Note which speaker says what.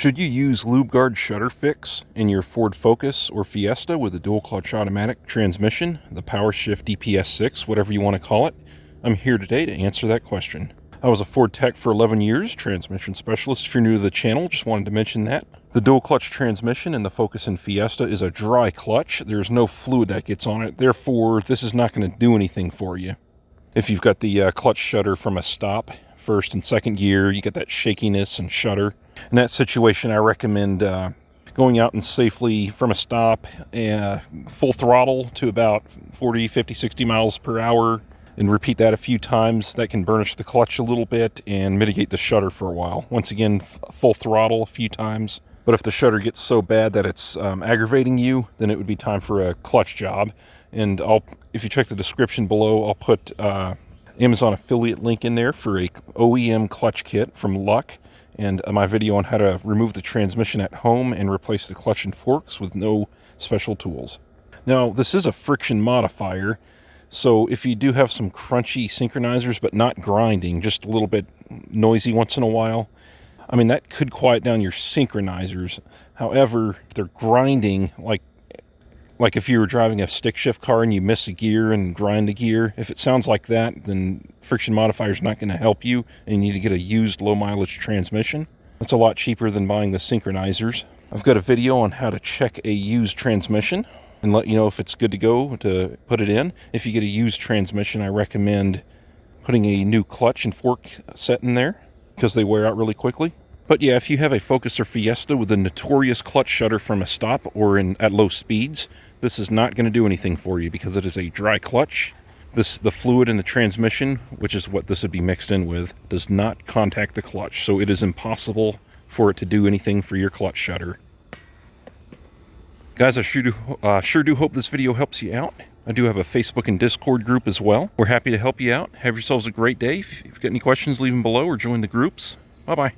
Speaker 1: Should you use Lubegard Shudder Fixx in your Ford Focus or Fiesta with a dual clutch automatic transmission, the Powershift DPS6, whatever you want to call it? I'm here today to answer that question. I was a Ford tech for 11 years, transmission specialist. If you're new to the channel, just wanted to mention that. The dual clutch transmission in the Focus and Fiesta is a dry clutch. There's no fluid that gets on it, therefore this is not going to do anything for you. If you've got the clutch shudder from a stop, first and second gear, you get that shakiness and shudder. In that situation, I recommend going out and safely from a stop, full throttle to about 40, 50, 60 miles per hour, and repeat that a few times. That can burnish the clutch a little bit and mitigate the shudder for a while. Once again, full throttle a few times. But if the shudder gets so bad that it's aggravating you, then it would be time for a clutch job. And if you check the description below, I'll put Amazon affiliate link in there for a OEM clutch kit from Luck, and my video on how to remove the transmission at home and replace the clutch and forks with no special tools. Now, this is a friction modifier, so if you do have some crunchy synchronizers but not grinding, just a little bit noisy once in a while, I mean, that could quiet down your synchronizers. However, if they're grinding, like if you were driving a stick shift car and you miss a gear and grind a gear, if it sounds like that, then friction modifier is not going to help you, and you need to get a used low mileage transmission. That's a lot cheaper than buying the synchronizers. I've got a video on how to check a used transmission and let you know if it's good to go to put it in. If you get a used transmission, I recommend putting a new clutch and fork set in there because they wear out really quickly. But yeah, if you have a Focus or Fiesta with a notorious clutch shudder from a stop or at low speeds, this is not going to do anything for you because it is a dry clutch. The fluid in the transmission, which is what this would be mixed in with, does not contact the clutch, so it is impossible for it to do anything for your clutch shudder. Guys, I sure do hope this video helps you out. I do have a Facebook and Discord group as well. We're happy to help you out. Have yourselves a great day. If you've got any questions, leave them below or join the groups. Bye-bye.